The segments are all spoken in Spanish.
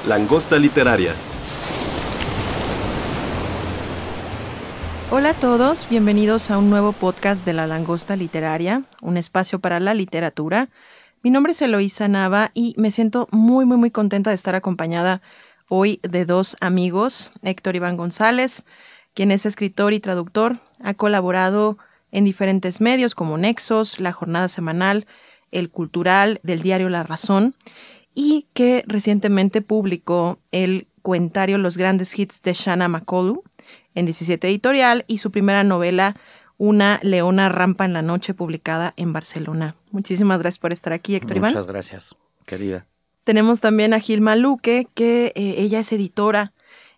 Langosta Literaria. Hola a todos, bienvenidos a un nuevo podcast de La Langosta Literaria, un espacio para la literatura. Mi nombre es Eloísa Nava y me siento muy contenta de estar acompañada hoy de dos amigos, Héctor Iván González, quien es escritor y traductor, ha colaborado en diferentes medios como Nexos, La Jornada Semanal, El Cultural, del diario La Razón, y que recientemente publicó el cuentario Los Grandes Hits de Shanna McCollum en 17 Editorial y su primera novela, Una leona rampa en la noche, publicada en Barcelona. Muchísimas gracias por estar aquí, Héctor Iván. Muchas gracias, querida. Tenemos también a Gilma Luque, que ella es editora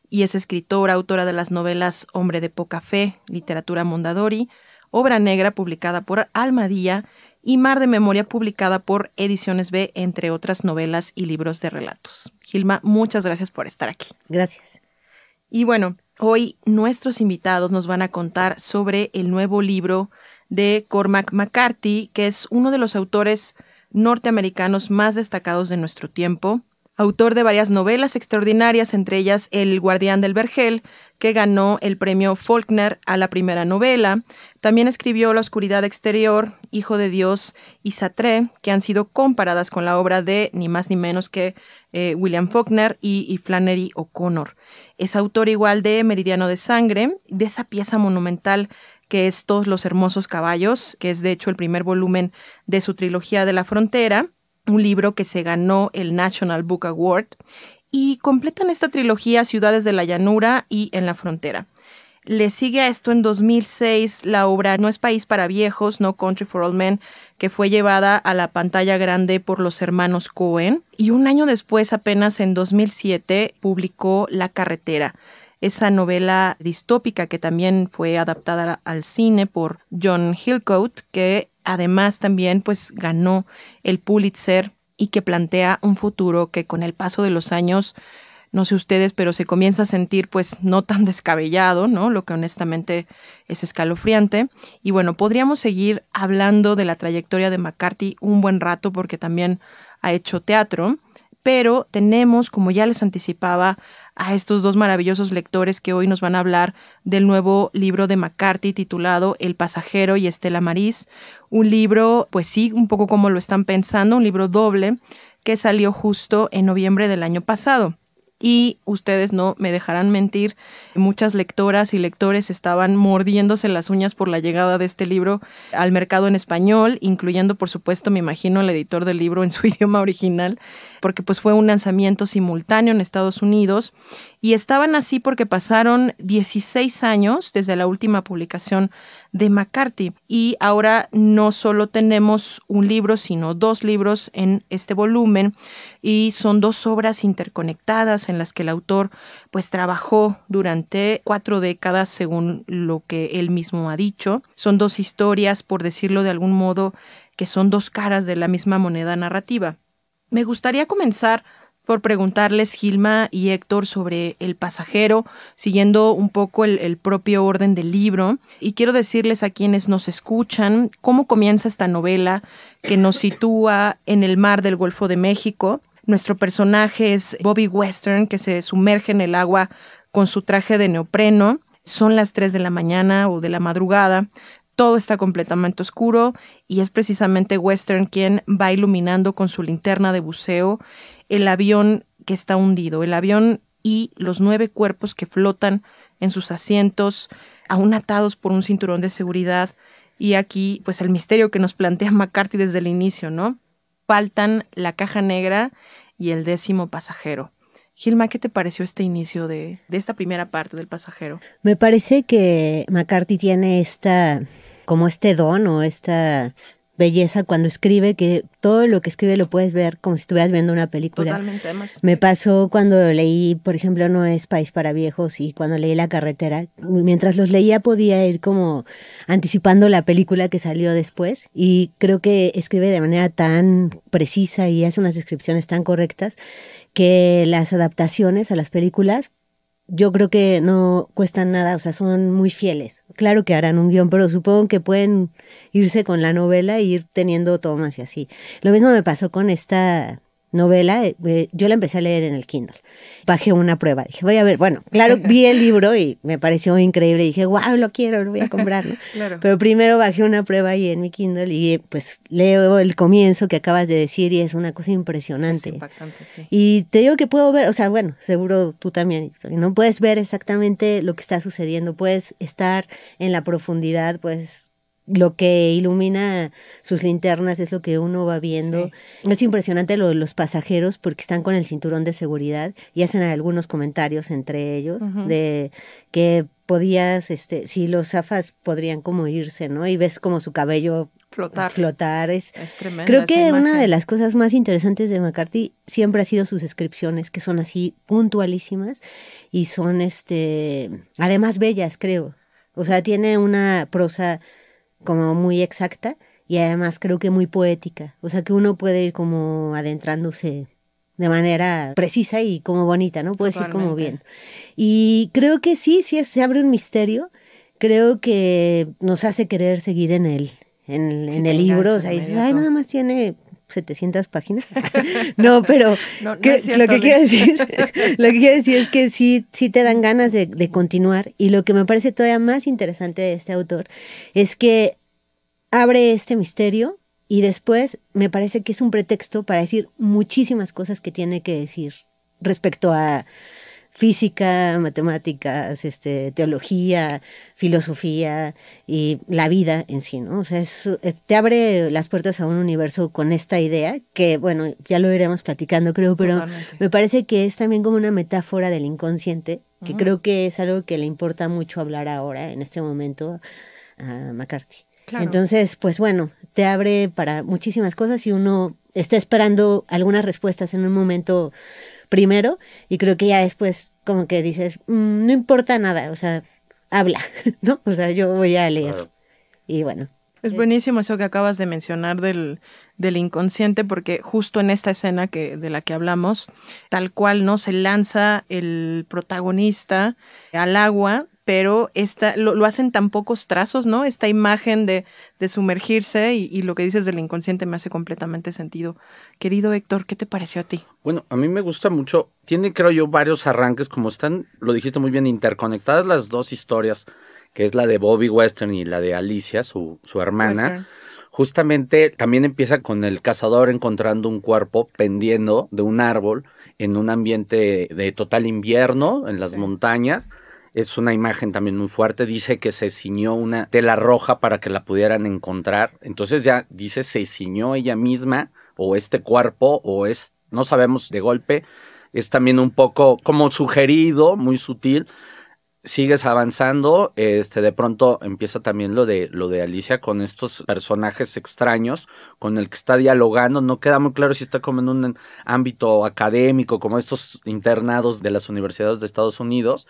y es escritora, autora de las novelas Hombre de poca fe, Literatura Mondadori, Obra Negra, publicada por Almadía, y Mar de Memoria, publicada por Ediciones B, entre otras novelas y libros de relatos. Gilma, muchas gracias por estar aquí. Gracias. Y bueno, hoy nuestros invitados nos van a contar sobre el nuevo libro de Cormac McCarthy, que es uno de los autores norteamericanos más destacados de nuestro tiempo. Autor de varias novelas extraordinarias, entre ellas El Guardián del Vergel, que ganó el premio Faulkner a la primera novela. También escribió La Oscuridad Exterior, Hijo de Dios y Sartre, que han sido comparadas con la obra de ni más ni menos que William Faulkner y Flannery O'Connor. Es autor igual de Meridiano de Sangre, de esa pieza monumental que es Todos los hermosos caballos, que es de hecho el primer volumen de su trilogía de La Frontera, un libro que se ganó el National Book Award, y completan esta trilogía Ciudades de la Llanura y En la Frontera. Le sigue a esto en 2006 la obra No es país para viejos, No Country for Old Men, que fue llevada a la pantalla grande por los hermanos Coen, y un año después, apenas en 2007, publicó La Carretera, esa novela distópica que también fue adaptada al cine por John Hillcoat, que además también pues ganó el Pulitzer y que plantea un futuro que con el paso de los años, no sé ustedes, pero se comienza a sentir pues no tan descabellado, ¿no? Lo que honestamente es escalofriante. Y bueno, podríamos seguir hablando de la trayectoria de McCarthy un buen rato porque también ha hecho teatro, pero tenemos, como ya les anticipaba, a estos dos maravillosos lectores que hoy nos van a hablar del nuevo libro de McCarthy titulado El Pasajero y Estela Maris, un libro, pues sí, un poco como lo están pensando, un libro doble que salió justo en noviembre del año pasado. Y ustedes no me dejarán mentir, muchas lectoras y lectores estaban mordiéndose las uñas por la llegada de este libro al mercado en español, incluyendo, por supuesto, me imagino, el editor del libro en su idioma original, porque pues fue un lanzamiento simultáneo en Estados Unidos, y estaban así porque pasaron 16 años desde la última publicación de McCarthy, y ahora no solo tenemos un libro, sino dos libros en este volumen, y son dos obras interconectadas en las que el autor pues trabajó durante 4 décadas, según lo que él mismo ha dicho. Son dos historias, por decirlo de algún modo, que son dos caras de la misma moneda narrativa. Me gustaría comenzar por preguntarles, Gilma y Héctor, sobre El Pasajero, siguiendo un poco el propio orden del libro. Y quiero decirles a quienes nos escuchan cómo comienza esta novela que nos sitúa en el mar del Golfo de México. Nuestro personaje es Bobby Western, que se sumerge en el agua con su traje de neopreno. Son las 3 de la mañana o de la madrugada. Todo está completamente oscuro y es precisamente Western quien va iluminando con su linterna de buceo el avión que está hundido, el avión y los 9 cuerpos que flotan en sus asientos, aún atados por un cinturón de seguridad. Y aquí, pues el misterio que nos plantea McCarthy desde el inicio, ¿no? Faltan la caja negra y el 10º pasajero. Gilma, ¿qué te pareció este inicio de esta primera parte del Pasajero? Me parece que McCarthy tiene como este don o esta belleza cuando escribe, que todo lo que escribe lo puedes ver como si estuvieras viendo una película. Totalmente, además. Me pasó cuando leí, por ejemplo, No es país para viejos, y cuando leí La Carretera. Mientras los leía podía ir como anticipando la película que salió después, y creo que escribe de manera tan precisa y hace unas descripciones tan correctas que las adaptaciones a las películas yo creo que no cuestan nada, o sea, son muy fieles. Claro que harán un guión, pero supongo que pueden irse con la novela e ir teniendo tomas y así. Lo mismo me pasó con esta novela, yo la empecé a leer en el Kindle. Bajé una prueba, dije, voy a ver, bueno, claro, vi el libro y me pareció increíble, dije, wow, lo quiero, lo voy a comprar, ¿no? Claro. Pero primero bajé una prueba ahí en mi Kindle y pues leo el comienzo que acabas de decir y es una cosa impresionante. Es impactante, sí. Y te digo que puedo ver, o sea, bueno, seguro tú también, Victoria, ¿no? Puedes ver exactamente lo que está sucediendo, puedes estar en la profundidad, pues lo que ilumina sus linternas es lo que uno va viendo. Sí. Es impresionante lo de los pasajeros porque están con el cinturón de seguridad y hacen algunos comentarios entre ellos de que podías, si los zafas podrían como irse, ¿no? Y ves como su cabello flotar. Es tremendo. Creo que una de las cosas más interesantes de McCarthy siempre ha sido sus descripciones, que son así puntualísimas y son además bellas, creo. O sea, tiene una prosa como muy exacta y además creo que muy poética, o sea que uno puede ir como adentrándose de manera precisa y como bonita, ¿no? Puedes ir como bien. Y creo que sí, se abre un misterio, creo que nos hace querer seguir en el libro, o sea, dices, ay, nada más tiene 700 páginas. No, pero no es cierto, lo que quiero decir es que sí te dan ganas de continuar. Y lo que me parece todavía más interesante de este autor es que abre este misterio y después me parece que es un pretexto para decir muchísimas cosas que tiene que decir respecto a física, matemáticas, teología, filosofía y la vida en sí, ¿no? O sea, te abre las puertas a un universo con esta idea que, bueno, ya lo iremos platicando, creo, pero totalmente. Me parece que es también como una metáfora del inconsciente, que creo que es algo que le importa mucho hablar ahora, en este momento, a McCarthy. Claro. Entonces, pues bueno, te abre para muchísimas cosas y uno está esperando algunas respuestas en un momento primero y creo que ya después como que dices, no importa nada, o sea, habla, ¿no? O sea, yo voy a leer. Y bueno. Es buenísimo eso que acabas de mencionar del inconsciente, porque justo en esta escena de la que hablamos, tal cual, ¿no? Se lanza el protagonista al agua, pero lo hacen tan pocos trazos, ¿no? Esta imagen de sumergirse y lo que dices del inconsciente me hace completamente sentido. Querido Héctor, ¿qué te pareció a ti? Bueno, a mí me gusta mucho. Tiene, creo yo, varios arranques, como están, lo dijiste muy bien, interconectadas las dos historias, que es la de Bobby Western y la de Alicia, su hermana. Western. Justamente también empieza con el cazador encontrando un cuerpo pendiendo de un árbol en un ambiente de total invierno en las montañas. Es una imagen también muy fuerte. Dice que se ciñó una tela roja para que la pudieran encontrar. Entonces ya dice se ciñó ella misma o este cuerpo o no sabemos de golpe. Es también un poco como sugerido, muy sutil. Sigues avanzando, de pronto empieza también lo de Alicia con estos personajes extraños con el que está dialogando. No queda muy claro si está como en un ámbito académico, como estos internados de las universidades de Estados Unidos.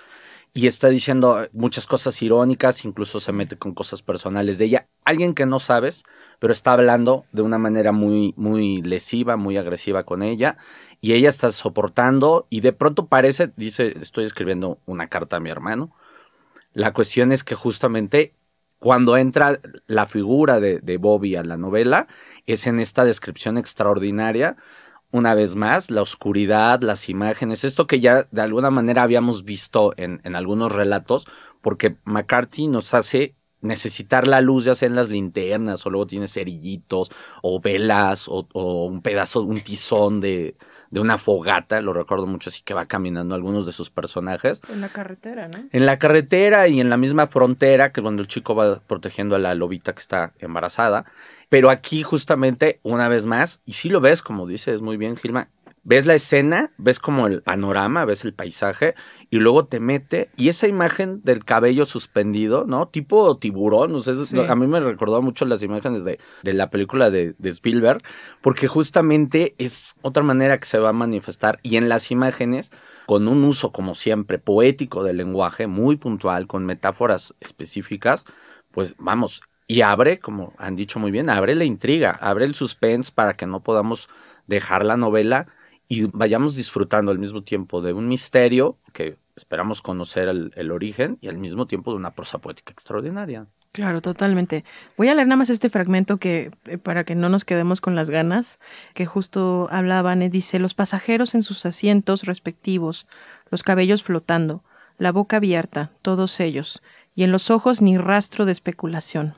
Y está diciendo muchas cosas irónicas, incluso se mete con cosas personales de ella. Alguien que no sabes, pero está hablando de una manera muy, muy lesiva, muy agresiva con ella. Y ella está soportando y de pronto dice, estoy escribiendo una carta a mi hermano. La cuestión es que justamente cuando entra la figura de Bobby a la novela, es en esta descripción extraordinaria. Una vez más, la oscuridad, las imágenes, esto que ya de alguna manera habíamos visto en algunos relatos, porque McCarthy nos hace necesitar la luz, ya sea en las linternas, o luego tiene cerillitos, o velas, o un pedazo, un tizón de una fogata, lo recuerdo mucho, así que va caminando algunos de sus personajes. En la carretera, ¿no? En la carretera y en la misma frontera, que cuando el chico va protegiendo a la lobita que está embarazada. Pero aquí justamente, una vez más, y sí lo ves, como dices muy bien, Gilma, ves la escena, ves como el panorama, ves el paisaje, y luego te mete, y esa imagen del cabello suspendido, ¿no? Tipo tiburón, o sea, sí. A mí me recordó mucho las imágenes de la película de Spielberg, porque justamente es otra manera que se va a manifestar, y en las imágenes, con un uso, como siempre, poético del lenguaje, muy puntual, con metáforas específicas, pues vamos, y abre, como han dicho muy bien, abre la intriga, abre el suspense para que no podamos dejar la novela y vayamos disfrutando al mismo tiempo de un misterio que esperamos conocer el origen y al mismo tiempo de una prosa poética extraordinaria. Claro, totalmente. Voy a leer nada más este fragmento que para que no nos quedemos con las ganas, que justo hablaban, dice, los pasajeros en sus asientos respectivos, los cabellos flotando, la boca abierta, todos ellos, y en los ojos ni rastro de especulación.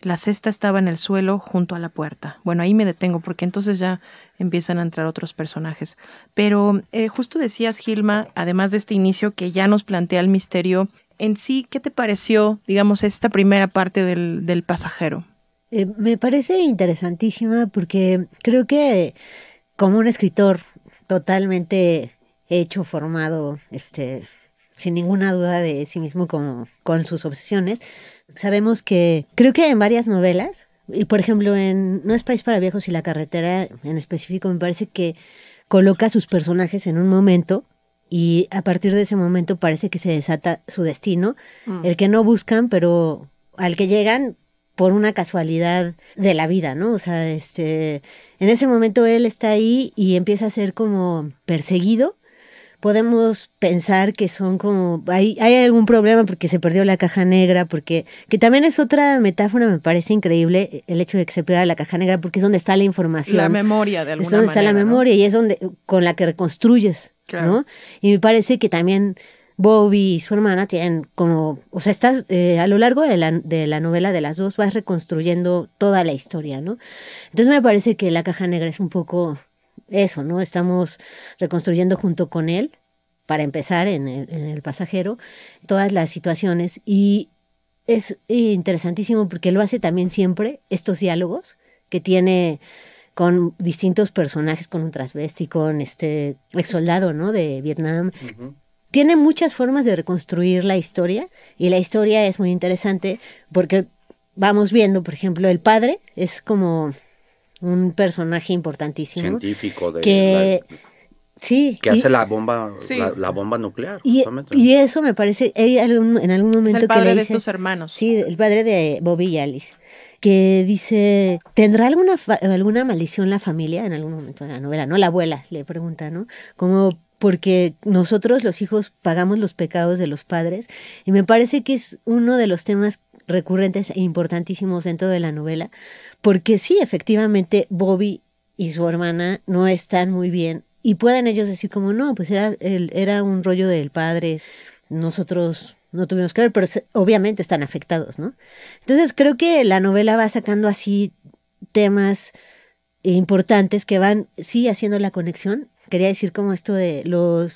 La cesta estaba en el suelo junto a la puerta. Bueno, ahí me detengo porque entonces ya empiezan a entrar otros personajes. Pero justo decías, Gilma, además de este inicio que ya nos plantea el misterio, en sí, ¿qué te pareció, digamos, esta primera parte del pasajero? Me parece interesantísima porque creo que como un escritor totalmente hecho, formado, sin ninguna duda de sí mismo como con sus obsesiones, sabemos que creo que en varias novelas, y por ejemplo en No es país para viejos y La carretera en específico, me parece que coloca a sus personajes en un momento y a partir de ese momento parece que se desata su destino, el que no buscan, pero al que llegan por una casualidad de la vida, ¿no? O sea, en ese momento él está ahí y empieza a ser como perseguido. Podemos pensar que son como, hay algún problema porque se perdió la caja negra, porque, que también es otra metáfora, me parece increíble, el hecho de que se pierda la caja negra, porque es donde está la información. La memoria, de alguna manera. Es donde está la memoria, ¿no? Y es donde, con la que reconstruyes, claro, ¿no? Y me parece que también Bobby y su hermana tienen como, o sea, estás a lo largo de la novela de las dos vas reconstruyendo toda la historia, ¿no? Entonces me parece que la caja negra es un poco eso, ¿no? Estamos reconstruyendo junto con él, para empezar, en el pasajero, todas las situaciones. Y es interesantísimo porque lo hace también siempre, estos diálogos que tiene con distintos personajes, con un transvesti, con ex soldado, ¿no? De Vietnam. Uh-huh. Tiene muchas formas de reconstruir la historia y la historia es muy interesante porque vamos viendo, por ejemplo, el padre es como un personaje importantísimo. Científico que sí. Que hace la bomba, sí, la bomba nuclear. Y eso me parece, en algún momento es el padre que le de dice, estos hermanos. Sí, el padre de Bobby y Alice, que dice, ¿tendrá alguna maldición la familia en algún momento de la novela? ¿No? La abuela le pregunta, ¿no? Como porque nosotros los hijos pagamos los pecados de los padres, y me parece que es uno de los temas recurrentes e importantísimos dentro de la novela, porque sí, efectivamente, Bobby y su hermana no están muy bien, y pueden ellos decir como, no, pues era un rollo del padre, nosotros no tuvimos que ver, pero obviamente están afectados, ¿no? Entonces creo que la novela va sacando así temas importantes que van, sí, haciendo la conexión. Quería decir como esto de lo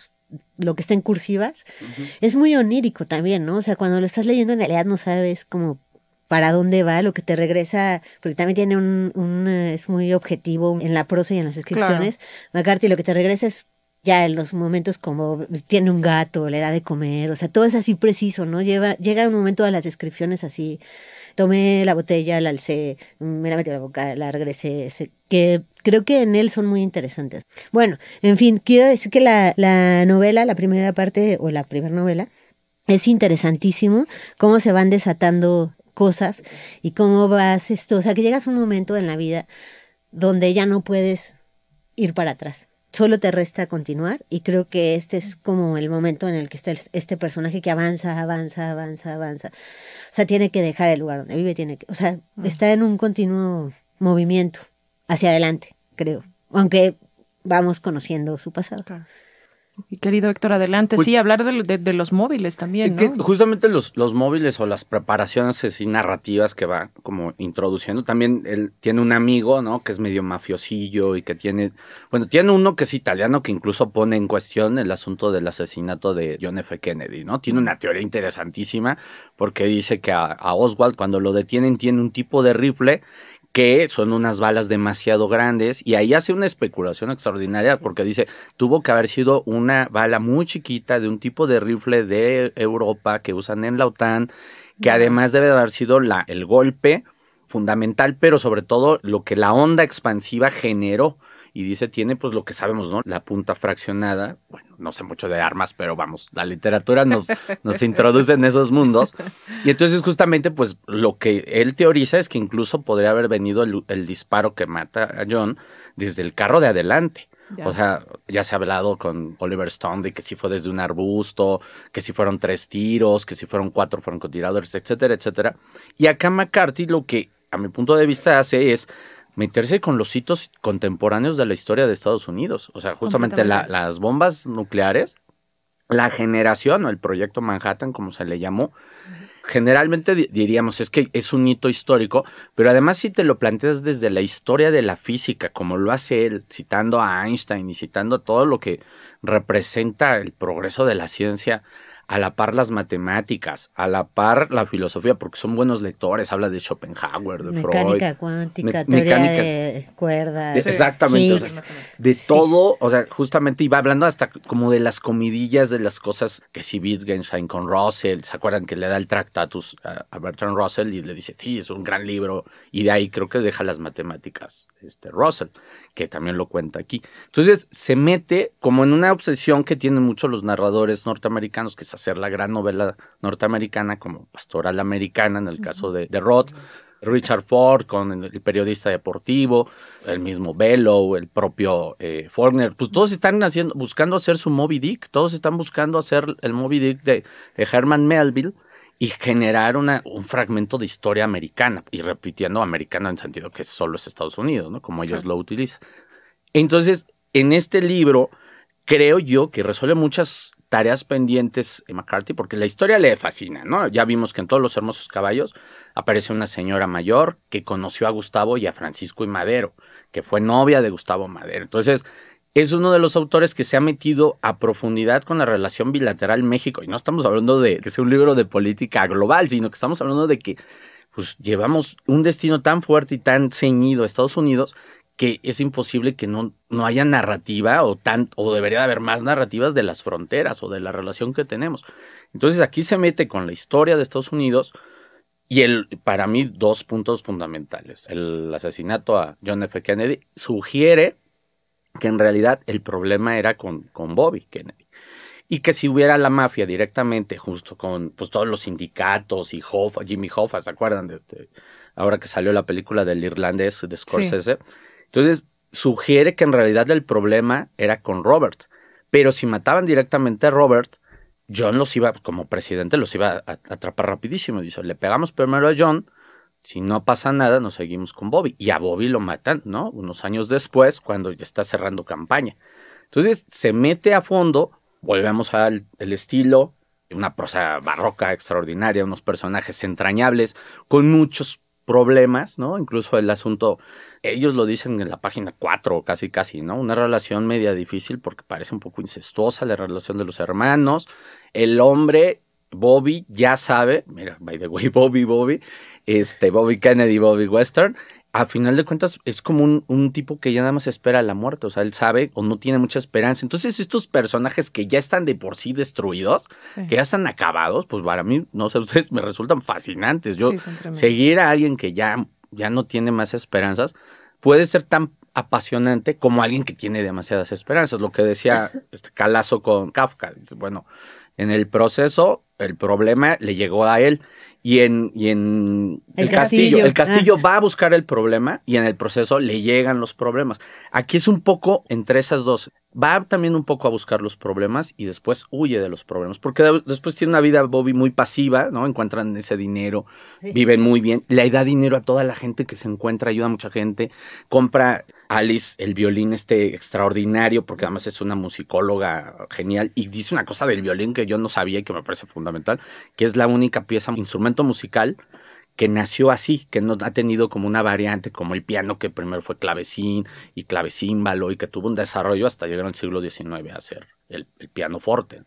que está en cursivas, uh-huh, es muy onírico también, ¿no? O sea, cuando lo estás leyendo en realidad no sabes como para dónde va, lo que te regresa, porque también tiene es muy objetivo en la prosa y en las descripciones. Claro. McCarthy lo que te regresa es ya en los momentos como tiene un gato, le da de comer, o sea, todo es así preciso, ¿no? Llega un momento a las descripciones así, tomé la botella, la alcé, me la metí a la boca, la regresé, que creo que en él son muy interesantes. Bueno, en fin, quiero decir que la novela, la primera parte, o la primera novela, es interesantísimo, cómo se van desatando cosas y cómo vas o sea, que llegas a un momento en la vida donde ya no puedes ir para atrás. Solo te resta continuar y creo que este es como el momento en el que está este personaje que avanza. O sea, tiene que dejar el lugar donde vive, o sea, está en un continuo movimiento hacia adelante, creo. Aunque vamos conociendo su pasado. Claro. Y querido Héctor, adelante. Pues, sí, hablar de los móviles también, ¿no? Justamente los móviles o las preparaciones así narrativas que va como introduciendo. También él tiene un amigo, ¿no? Que es medio mafiosillo y que tiene uno que es italiano que incluso pone en cuestión el asunto del asesinato de John F. Kennedy, ¿no? Tiene una teoría interesantísima porque dice que a Oswald cuando lo detienen tiene un tipo de rifle que son unas balas demasiado grandes, y ahí hace una especulación extraordinaria, porque dice, tuvo que haber sido una bala muy chiquita de un tipo de rifle de Europa que usan en la OTAN, que además debe de haber sido el golpe fundamental, pero sobre todo lo que la onda expansiva generó. Y dice, tiene pues lo que sabemos, ¿no? La punta fraccionada. Bueno, no sé mucho de armas, pero vamos, la literatura nos introduce en esos mundos. Y entonces justamente pues lo que él teoriza es que incluso podría haber venido el disparo que mata a John desde el carro de adelante. Ya. O sea, ya se ha hablado con Oliver Stone de que si fue desde un arbusto, que si fueron 3 tiros, que si fueron 4 francotiradores, etcétera, etcétera. Y acá McCarthy lo que, a mi punto de vista, hace es meterse con los hitos contemporáneos de la historia de Estados Unidos. O sea, justamente las bombas nucleares, la generación o el proyecto Manhattan, como se le llamó, generalmente diríamos es que es un hito histórico, pero además si te lo planteas desde la historia de la física, como lo hace él, citando a Einstein y citando todo lo que representa el progreso de la ciencia, a la par las matemáticas, a la par la filosofía, porque son buenos lectores, habla de Schopenhauer, de Freud. Mecánica cuántica, teoría de cuerdas. Exactamente, o sea, de todo, o sea, justamente iba hablando hasta como de las comidillas, de las cosas que si Wittgenstein con Russell, ¿se acuerdan que le da el Tractatus a Bertrand Russell y le dice, sí, es un gran libro, y de ahí creo que deja las matemáticas, Russell, que también lo cuenta aquí. Entonces se mete como en una obsesión que tienen muchos los narradores norteamericanos, que es hacer la gran novela norteamericana como Pastoral Americana, en el caso de Roth, Richard Ford con el periodista deportivo, el mismo Bellow, el propio Faulkner, pues todos están buscando hacer su Moby Dick, todos están buscando hacer el Moby Dick de Herman Melville y generar un fragmento de historia americana, y repitiendo americana en sentido que solo es Estados Unidos, ¿no? Como ellos lo utilizan. Entonces, en este libro, creo yo que resuelve muchas tareas pendientes en McCarthy, porque la historia le fascina, ¿no? Ya vimos que en Todos los hermosos caballos aparece una señora mayor que conoció a Gustavo y a Francisco y Madero, que fue novia de Gustavo Madero. Entonces, es uno de los autores que se ha metido a profundidad con la relación bilateral México, y no estamos hablando de que sea un libro de política global, sino que estamos hablando de que pues, llevamos un destino tan fuerte y tan ceñido a Estados Unidos que es imposible que no haya narrativa o debería de haber más narrativas de las fronteras o de la relación que tenemos. Entonces aquí se mete con la historia de Estados Unidos y para mí 2 puntos fundamentales. El asesinato a John F. Kennedy sugiere que en realidad el problema era con Bobby Kennedy. Y que si hubiera la mafia directamente, justo con pues, todos los sindicatos y Jimmy Hoffa, ¿se acuerdan de ahora que salió la película del irlandés de Scorsese? Sí. Entonces, sugiere que en realidad el problema era con Robert. Pero si mataban directamente a Robert, John como presidente, los iba a atrapar rapidísimo. Dice, le pegamos primero a John, si no pasa nada, nos seguimos con Bobby. Y a Bobby lo matan, ¿no? Unos años después, cuando ya está cerrando campaña. Entonces, se mete a fondo, volvemos al estilo, una prosa barroca extraordinaria, unos personajes entrañables, con muchos problemas, ¿no? Incluso el asunto, ellos lo dicen en la página 4, casi, ¿no? Una relación media difícil porque parece un poco incestuosa la relación de los hermanos. El hombre, Bobby, ya sabe, mira, by the way, Bobby Kennedy, Bobby Western, a final de cuentas es como un tipo que ya nada más espera la muerte, o sea, él sabe o no tiene mucha esperanza. Entonces estos personajes que ya están de por sí destruidos, que ya están acabados, pues para mí, no sé, ustedes me resultan fascinantes. Yo seguir a alguien que ya no tiene más esperanzas puede ser tan apasionante como alguien que tiene demasiadas esperanzas. Lo que decía Calazo con Kafka, bueno, en el proceso el problema le llegó a él. Y en el castillo va a buscar el problema y en el proceso le llegan los problemas. Aquí es un poco entre esas dos. Va también un poco a buscar los problemas y después huye de los problemas. Porque después tiene una vida, Bobby, muy pasiva, ¿no? Encuentran ese dinero, viven muy bien. Le da dinero a toda la gente que se encuentra, ayuda a mucha gente. Compra Alice el violín extraordinario, porque además es una musicóloga genial. Y dice una cosa del violín que yo no sabía y que me parece fundamental, que es la única instrumento musical que nació así, que no ha tenido como una variante como el piano, que primero fue clavecín y clavecímbalo y que tuvo un desarrollo hasta llegar al siglo XIX a hacer el pianoforte.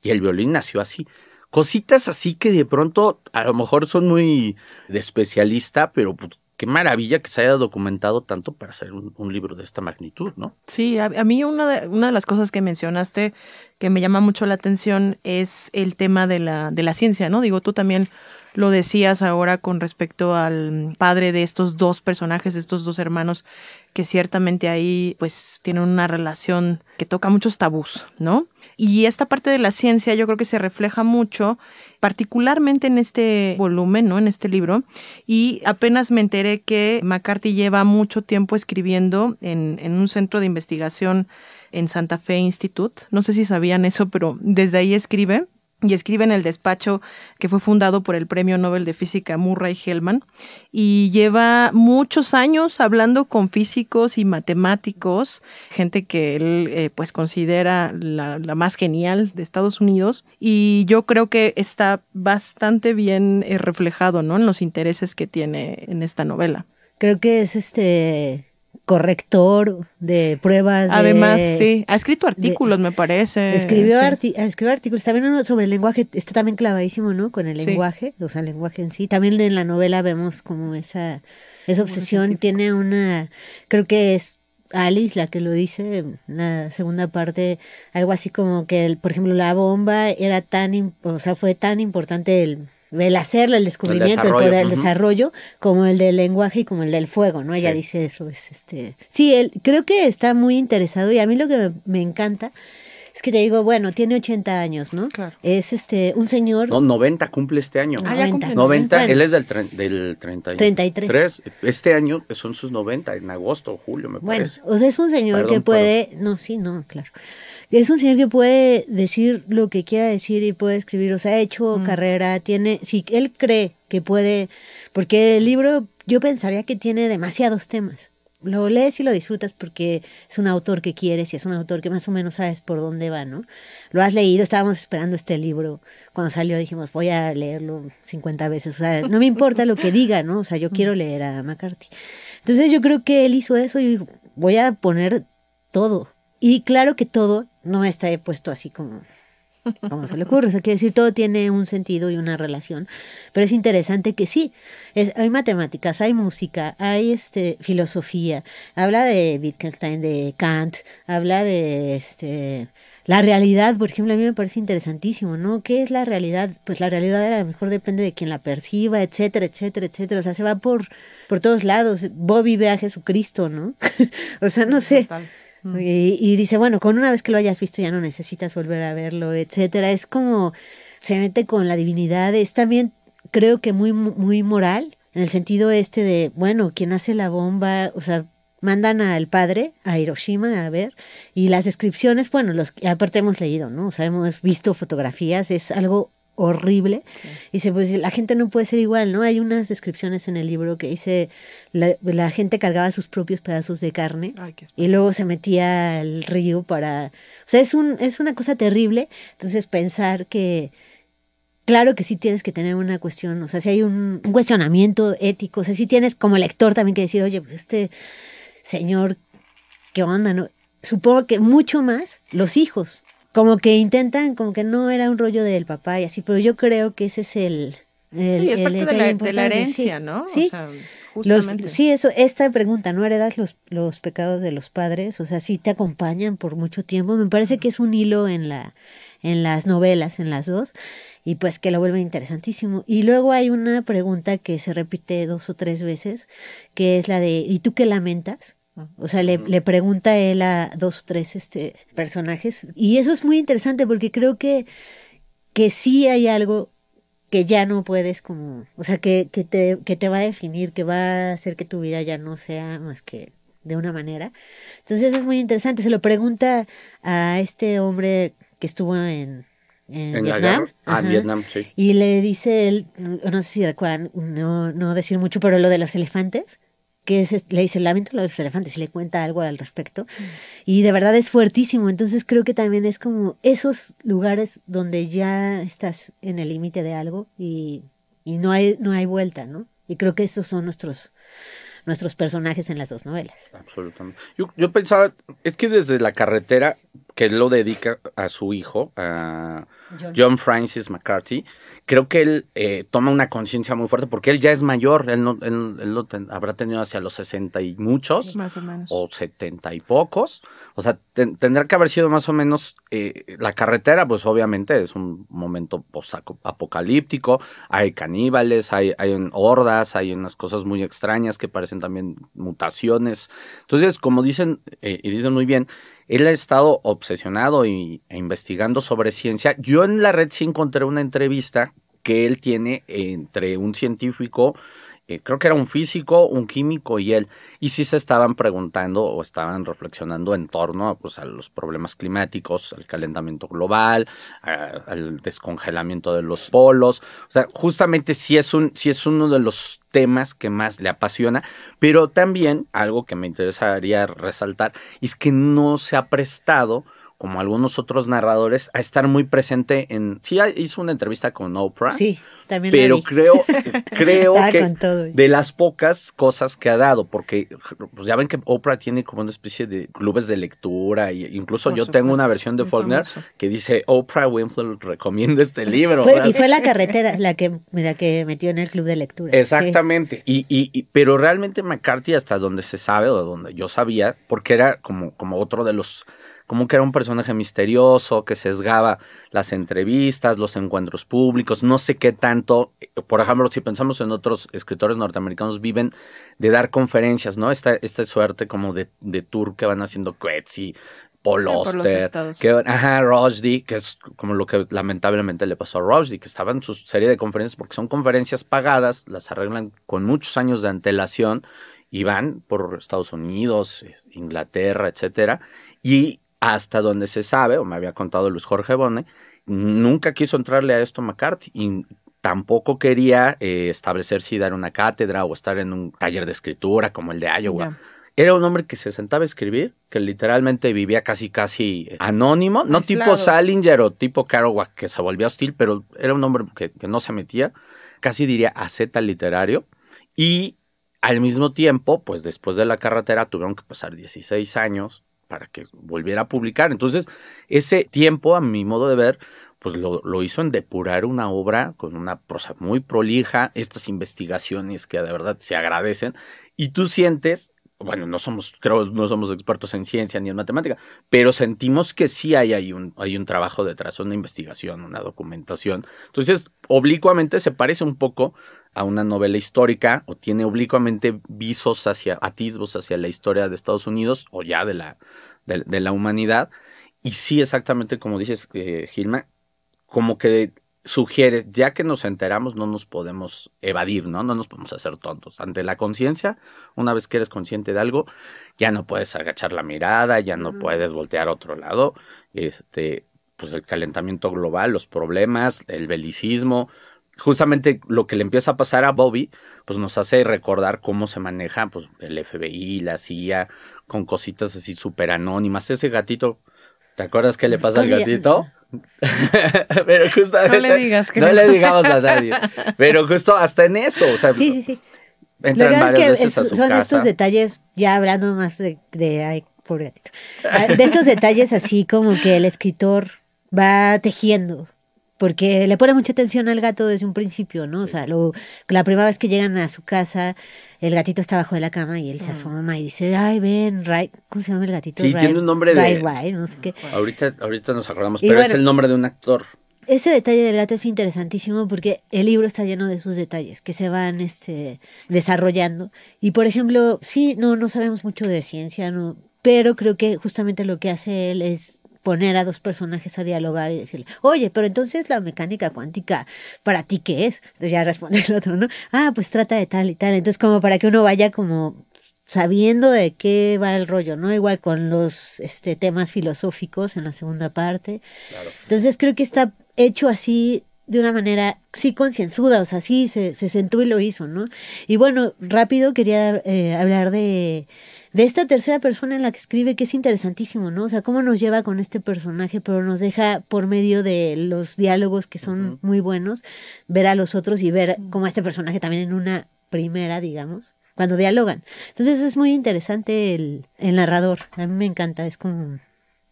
Y el violín nació así. Cositas así que de pronto a lo mejor son muy de especialista, pero pues, qué maravilla que se haya documentado tanto para hacer un libro de esta magnitud, ¿no? Sí, a mí una de las cosas que mencionaste que me llama mucho la atención es el tema de la ciencia, ¿no? Digo, tú también lo decías ahora con respecto al padre de estos dos personajes, de estos dos hermanos, que ciertamente ahí pues tienen una relación que toca muchos tabús, ¿no? Y esta parte de la ciencia yo creo que se refleja mucho, particularmente en este volumen, ¿no? En este libro. Y apenas me enteré que McCarthy lleva mucho tiempo escribiendo en un centro de investigación en Santa Fe Institute. No sé si sabían eso, pero desde ahí escribe. Y escribe en el despacho que fue fundado por el Premio Nobel de Física Murray Gell-Mann, y lleva muchos años hablando con físicos y matemáticos, gente que él pues considera la más genial de Estados Unidos, y yo creo que está bastante bien reflejado, ¿no? En los intereses que tiene en esta novela. Creo que es corrector de pruebas. Además, sí, ha escrito artículos, me parece. Escribió artículos, también uno sobre el lenguaje, está también clavadísimo, ¿no? Con el lenguaje, o sea, el lenguaje en sí. También en la novela vemos como esa obsesión, tiene creo que es Alice la que lo dice en la segunda parte, algo así como que, por ejemplo, la bomba era fue tan importante el hacerlo, el descubrimiento, el poder, el desarrollo, como el del lenguaje y como el del fuego, ¿no? Ella dice eso, Sí, él creo que está muy interesado, y a mí lo que me encanta es que te digo, bueno, tiene 80 años, ¿no? Claro. Es un señor... No, 90 cumple este año. Ya cumple 90, bueno. Él es del 33. Este año son sus 90, en agosto o julio, me parece. Bueno, o sea, es un señor que puede... No, sí, no, claro. Es un señor que puede decir lo que quiera decir y puede escribir, o sea, ha hecho carrera, si él cree que puede, porque el libro yo pensaría que tiene demasiados temas. Lo lees y lo disfrutas porque es un autor que quieres y es un autor que más o menos sabes por dónde va, ¿no? Lo has leído, estábamos esperando este libro. Cuando salió dijimos, voy a leerlo 50 veces. O sea, no me importa lo que diga, ¿no? O sea, yo quiero leer a McCarthy. Entonces yo creo que él hizo eso y voy a poner todo. Y claro que todo no está puesto así como se le ocurre. O sea, quiere decir, todo tiene un sentido y una relación. Pero es interesante que sí, hay matemáticas, hay música, hay filosofía. Habla de Wittgenstein, de Kant, habla de la realidad, por ejemplo, a mí me parece interesantísimo, ¿no? ¿Qué es la realidad? Pues la realidad a lo mejor depende de quien la perciba, etcétera, etcétera, etcétera. O sea, se va por todos lados. Bobby ve a Jesucristo, ¿no? O sea, no sé. Total. Y dice, bueno, con una vez que lo hayas visto ya no necesitas volver a verlo, etcétera. Es como se mete con la divinidad. Es también, creo que muy, muy moral, en el sentido de, bueno, quien hace la bomba, o sea, mandan al padre a Hiroshima a ver, y las descripciones, bueno, aparte hemos leído, ¿no? O sea, hemos visto fotografías, es algo horrible. Sí. Dice, pues la gente no puede ser igual, ¿no? Hay unas descripciones en el libro que dice la gente cargaba sus propios pedazos de carne. Ay, y luego se metía al río para... O sea, es una cosa terrible. Entonces pensar que claro que sí tienes que tener una cuestión, o sea, si hay un cuestionamiento ético, o sea, sí tienes como lector también que decir, oye, pues señor, ¿qué onda, no? Supongo que mucho más los hijos. Como que intentan, como que no era un rollo del papá y así, pero yo creo que ese es sí, es parte de la herencia, sí, ¿no? Sí, o sea, justamente. Esta pregunta, ¿no heredas los pecados de los padres? O sea, sí te acompañan por mucho tiempo. Me parece que es un hilo en las novelas, en las dos, y pues que lo vuelve interesantísimo. Y luego hay una pregunta que se repite 2 o 3 veces, que es la de, ¿y tú qué lamentas? O sea, le pregunta él a 2 o 3 personajes. Y eso es muy interesante porque creo que sí hay algo que ya no puedes como... O sea, que te va a definir, que va a hacer que tu vida ya no sea más que de una manera. Entonces es muy interesante. Se lo pregunta a este hombre que estuvo en Vietnam. En Vietnam, sí. Y le dice él, no sé si recuerdan, no decir mucho, pero lo de los elefantes, que le dice, lamento lo de los elefantes, y le cuenta algo al respecto. Y de verdad es fuertísimo. Entonces creo que también es como esos lugares donde ya estás en el límite de algo y no hay vuelta, ¿no? Y creo que esos son nuestros personajes en las dos novelas. Absolutamente. Yo pensaba, es que desde la carretera, que él lo dedica a su hijo, a John Francis McCarthy. Creo que él toma una conciencia muy fuerte porque él ya es mayor, él habrá tenido hacia los 60 y muchos, sí, más o menos, o 70 y pocos. O sea, tendrá que haber sido más o menos la carretera, pues obviamente es un momento apocalíptico, hay caníbales, hay hordas, hay unas cosas muy extrañas que parecen también mutaciones. Entonces, como dicen, y dicen muy bien, él ha estado obsesionado e investigando sobre ciencia. Yo en la red sí encontré una entrevista que él tiene entre un científico, creo que era un físico, un químico y él. Y sí se estaban preguntando o estaban reflexionando en torno pues, a los problemas climáticos, al calentamiento global, al descongelamiento de los polos. O sea, justamente sí es uno de los temas que más le apasiona, pero también algo que me interesaría resaltar es que no se ha prestado, como algunos otros narradores, a estar muy presente en... Sí, hizo una entrevista con Oprah. Sí, también pero la vi. creo que con todo. De las pocas cosas que ha dado, porque pues ya ven que Oprah tiene como una especie de clubes de lectura, y incluso yo tengo una versión de Faulkner que dice Oprah Winfrey recomienda este libro. Y fue la carretera la que metió en el club de lectura. Exactamente, sí. Pero realmente McCarthy, hasta donde se sabe, o donde yo sabía, porque era como otro de los... Como que era un personaje misterioso que sesgaba las entrevistas, los encuentros públicos, no sé qué tanto. Por ejemplo, si pensamos en otros escritores norteamericanos, viven de dar conferencias, ¿no? Esta suerte como de tour que van haciendo Coetzee, Paul Auster, Rushdie, que es como lo que lamentablemente le pasó a Rushdie, que estaba en su serie de conferencias porque son conferencias pagadas, las arreglan con muchos años de antelación y van por Estados Unidos, Inglaterra, etcétera, y hasta donde se sabe, o me había contado Luis Jorge Bone, nunca quiso entrarle a esto McCarthy y tampoco quería establecerse y dar una cátedra o estar en un taller de escritura como el de Iowa. Yeah. Era un hombre que se sentaba a escribir, que literalmente vivía casi anónimo, no tipo Salinger o tipo Kerouac, que se volvió hostil, pero era un hombre que no se metía, casi diría asceta literario, y al mismo tiempo, pues después de la carretera tuvieron que pasar 16 años para que volviera a publicar. Entonces, ese tiempo, a mi modo de ver, pues lo hizo en depurar una obra con una prosa muy prolija, estas investigaciones que de verdad se agradecen, y tú sientes, bueno, no somos expertos en ciencia ni en matemática, pero sentimos que sí hay un trabajo detrás, una investigación, una documentación. Entonces, oblicuamente se parece un poco a una novela histórica, o tiene oblicuamente atisbos hacia la historia de Estados Unidos, o ya de la humanidad. Y sí, exactamente como dices, Gilma, como que sugiere, ya que nos enteramos, no nos podemos evadir, ¿no? No nos podemos hacer tontos. Ante la conciencia, una vez que eres consciente de algo, ya no puedes agachar la mirada, ya no puedes voltear a otro lado. Pues el calentamiento global, los problemas, el belicismo, justamente lo que le empieza a pasar a Bobby, pues nos hace recordar cómo se maneja pues, el FBI, la CIA, con cositas así súper anónimas. Ese gatito, ¿te acuerdas qué le pasa al gatito? Pero justamente, no le digas que no le digamos a nadie. Pero justo hasta en eso, o sea, sí. Entran lo varias que veces a su son casa. Estos detalles, ya hablando más ay, pobre gatito, de estos detalles así como que el escritor va tejiendo, porque le pone mucha atención al gato desde un principio, ¿no? O sea, la primera vez que llegan a su casa, el gatito está abajo de la cama y él se asoma y dice, ay, ven, Ray, ¿cómo se llama el gatito? Sí, tiene un nombre de... Ray, no sé qué. Ahorita nos acordamos, pero bueno, es el nombre de un actor. Ese detalle del gato es interesantísimo porque el libro está lleno de sus detalles que se van desarrollando. Y, por ejemplo, sí, no sabemos mucho de ciencia, no, pero creo que justamente lo que hace él es poner a dos personajes a dialogar y decirle, oye, pero entonces la mecánica cuántica, ¿para ti qué es? Entonces ya responde el otro, ¿no? Ah, pues trata de tal y tal. Entonces como para que uno vaya como sabiendo de qué va el rollo, ¿no? Igual con los temas filosóficos en la segunda parte. Claro. Entonces creo que está hecho así de una manera, sí, concienzuda, o sea, sí, se sentó y lo hizo, ¿no? Y bueno, rápido quería hablar de esta tercera persona en la que escribe, que es interesantísimo, ¿no? O sea, cómo nos lleva con este personaje, pero nos deja por medio de los diálogos que son muy buenos, ver a los otros y ver cómo este personaje también en una primera, digamos, cuando dialogan. Entonces es muy interesante el narrador, a mí me encanta, es como...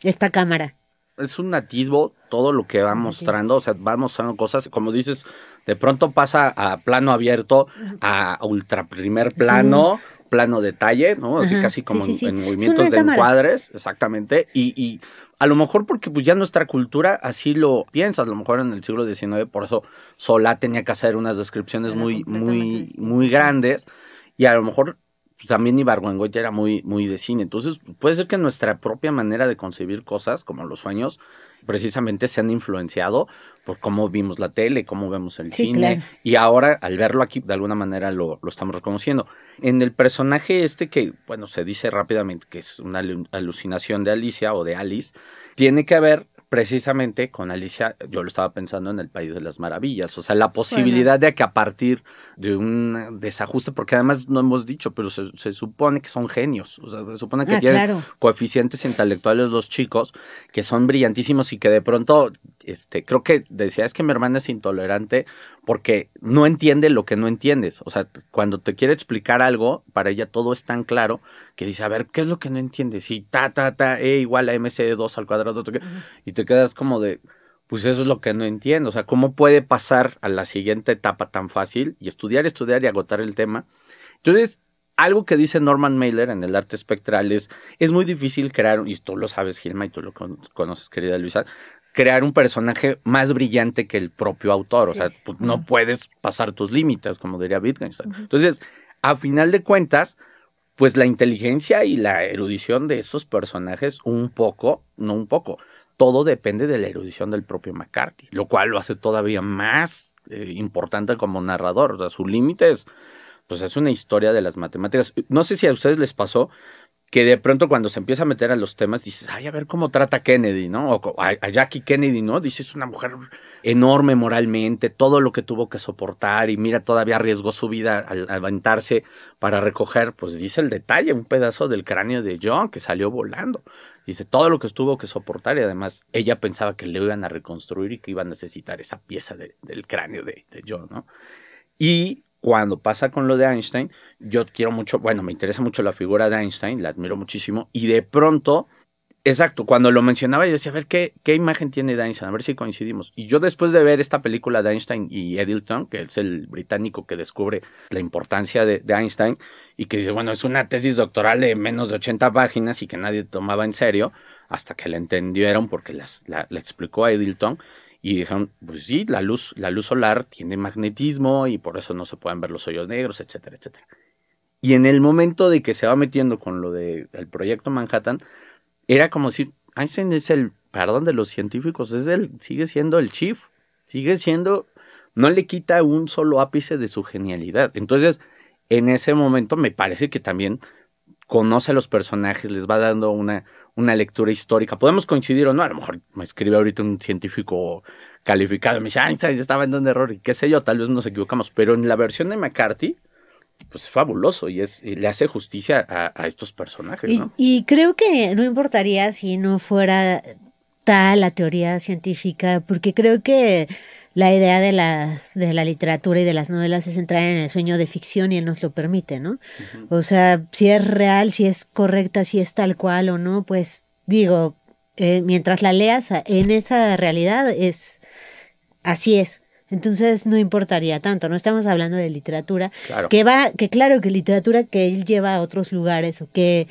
esta cámara. Es un atisbo todo lo que va mostrando, o sea, va mostrando cosas, como dices, de pronto pasa a plano abierto, a ultra primer plano, plano detalle, ¿no? Así casi como en movimientos de encuadres, exactamente, y a lo mejor porque pues ya nuestra cultura así lo piensa, a lo mejor en el siglo XIX, por eso Solá tenía que hacer unas descripciones muy grandes, y a lo mejor también Ibargüengoitia era muy de cine. Entonces, puede ser que nuestra propia manera de concebir cosas, como los sueños, precisamente se han influenciado por cómo vimos la tele, cómo vemos el cine. Claro. Y ahora, al verlo aquí, de alguna manera lo estamos reconociendo. En el personaje que, bueno, se dice rápidamente que es una alucinación de Alicia o de Alice, tiene que ver precisamente con Alicia, yo lo estaba pensando en El País de las Maravillas, o sea, la posibilidad de que a partir de un desajuste, porque además no hemos dicho, pero se supone que son genios, o sea, se supone que tienen coeficientes intelectuales los chicos, que son brillantísimos y que de pronto, creo que decía, es que mi hermana es intolerante porque no entiende lo que no entiendes, o sea, cuando te quiere explicar algo, para ella todo es tan claro, que dice, a ver, ¿qué es lo que no entiendes? Y igual a MC2 al cuadrado, y te quedas como de, pues eso es lo que no entiendo, o sea, ¿cómo puede pasar a la siguiente etapa tan fácil y estudiar y agotar el tema? Entonces, algo que dice Norman Mailer en el arte espectral es muy difícil crear, y tú lo sabes, Gilma, y tú lo conoces, querida Luisa, crear un personaje más brillante que el propio autor, o sea, pues no puedes pasar tus límites, como diría Wittgenstein. Entonces, a final de cuentas, pues la inteligencia y la erudición de estos personajes, todo depende de la erudición del propio McCarthy, lo cual lo hace todavía más importante como narrador. O sea, su límite es una historia de las matemáticas. No sé si a ustedes les pasó que de pronto cuando se empieza a meter a los temas dices, ay, a ver cómo trata Kennedy, ¿no? O a Jackie Kennedy, ¿no? Dices, una mujer enorme moralmente, todo lo que tuvo que soportar y mira, todavía arriesgó su vida al aventarse para recoger, pues dice el detalle, un pedazo del cráneo de John que salió volando. Dice, todo lo que tuvo que soportar y además ella pensaba que le iban a reconstruir y que iba a necesitar esa pieza del cráneo de John, ¿no? Y cuando pasa con lo de Einstein, yo me interesa mucho la figura de Einstein, la admiro muchísimo, y de pronto, exacto, cuando lo mencionaba yo decía, a ver, ¿qué imagen tiene de Einstein? A ver si coincidimos. Y yo después de ver esta película de Einstein y Eddington, que es el británico que descubre la importancia de Einstein, y que dice, bueno, es una tesis doctoral de menos de 80 páginas y que nadie tomaba en serio, hasta que la entendieron porque la explicó a Eddington, y dijeron, pues sí, la luz solar tiene magnetismo y por eso no se pueden ver los hoyos negros, etcétera, etcétera. Y en el momento de que se va metiendo con lo del proyecto Manhattan, era como decir, Einstein es de los científicos, sigue siendo el chief, no le quita un solo ápice de su genialidad. Entonces, en ese momento me parece que también conoce a los personajes, les va dando una lectura histórica. Podemos coincidir o no, a lo mejor me escribe ahorita un científico calificado, me dice, Einstein estaba en un error, y qué sé yo, tal vez nos equivocamos, pero en la versión de McCarthy, pues es fabuloso y le hace justicia a estos personajes, ¿no? Y creo que no importaría si no fuera tal la teoría científica, porque creo que la idea de la literatura y de las novelas es entrar en el sueño de ficción y él nos lo permite, ¿no? O sea, si es real, si es correcta, si es tal cual o no, pues digo, mientras la leas en esa realidad así es. Entonces no importaría tanto, no estamos hablando de literatura, claro. que claro que literatura que él lleva a otros lugares o que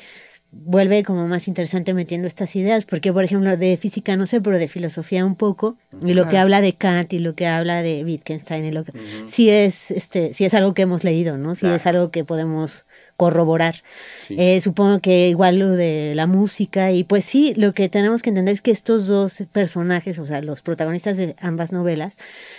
vuelve como más interesante metiendo estas ideas, porque por ejemplo de física no sé, pero de filosofía un poco, y lo que habla de Kant y lo que habla de Wittgenstein, y lo que, sí es algo que hemos leído, ¿no? Sí es algo que podemos corroborar. Sí. Supongo que igual lo de la música, y pues sí, lo que tenemos que entender es que estos dos personajes, o sea, los protagonistas de ambas novelas,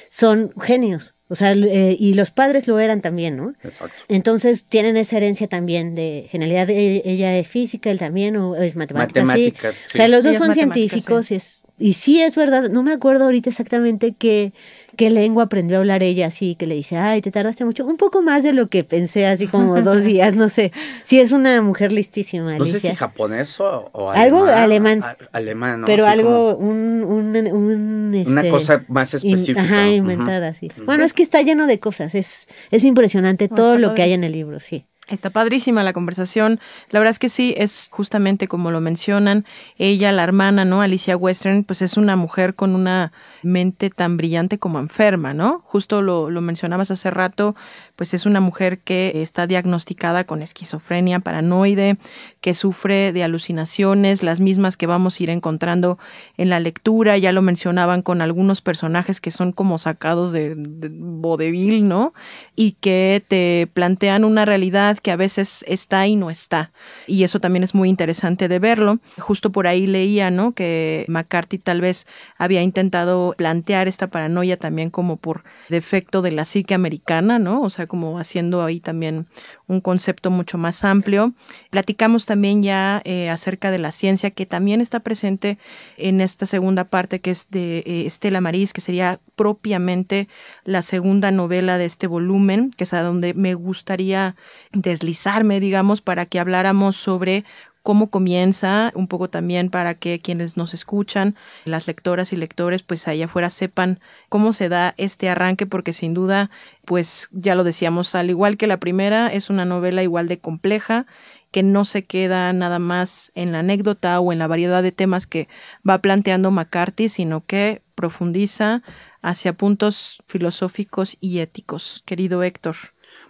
son genios. O sea, y los padres lo eran también, ¿no? Exacto. Entonces tienen esa herencia también de genialidad. Ella es física, él también, o es matemática. Sí. O sea, los dos son científicos, sí. Y sí es verdad, no me acuerdo ahorita exactamente qué lengua aprendió a hablar ella, así que le dice, ay, te tardaste mucho, un poco más de lo que pensé, así como 2 días, no sé. Sí, es una mujer listísima, Alicia. No sé si japonés o algo alemán. Alemán, ¿no? Pero así algo, una cosa más específica. Inventada, sí. Bueno, es que está lleno de cosas, es impresionante todo lo que hay en el libro, sí. Está padrísima la conversación. La verdad es que sí, es justamente como lo mencionan. Ella, la hermana, ¿no? Alicia Western, pues es una mujer con una mente tan brillante como enferma, ¿no? Justo lo mencionabas hace rato, pues es una mujer que está diagnosticada con esquizofrenia paranoide, que sufre de alucinaciones, las mismas que vamos a ir encontrando en la lectura. Ya lo mencionaban con algunos personajes que son como sacados de vodevil, ¿no? Y que te plantean una realidad que a veces está y no está. Y eso también es muy interesante de verlo. Justo por ahí leía, ¿no? Que McCarthy tal vez había intentado plantear esta paranoia también como por defecto de la psique americana, ¿no? O sea, como haciendo ahí también un concepto mucho más amplio. Platicamos también ya acerca de la ciencia, que también está presente en esta segunda parte, que es de Estela Maris, que sería propiamente la segunda novela de este volumen, que es a donde me gustaría deslizarme, digamos, para que habláramos sobre cómo comienza, un poco también para que quienes nos escuchan, las lectoras y lectores, pues allá afuera sepan cómo se da este arranque, porque sin duda, pues ya lo decíamos, al igual que la primera, es una novela igual de compleja, que no se queda nada más en la anécdota o en la variedad de temas que va planteando McCarthy, sino que profundiza hacia puntos filosóficos y éticos. Querido Héctor.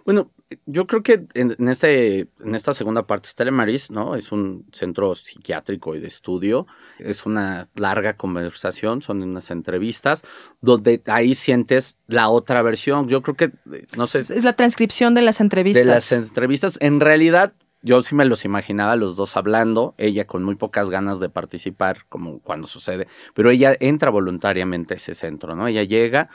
Bueno, yo creo que en esta segunda parte, Stella Maris, ¿no? Es un centro psiquiátrico y de estudio. Es una larga conversación, son unas entrevistas, donde ahí sientes la otra versión. Yo creo que, no sé. Es la transcripción de las entrevistas. De las entrevistas. En realidad, yo sí me los imaginaba los dos hablando, ella con muy pocas ganas de participar, como cuando sucede, pero ella entra voluntariamente a ese centro, ¿no? Ella llega.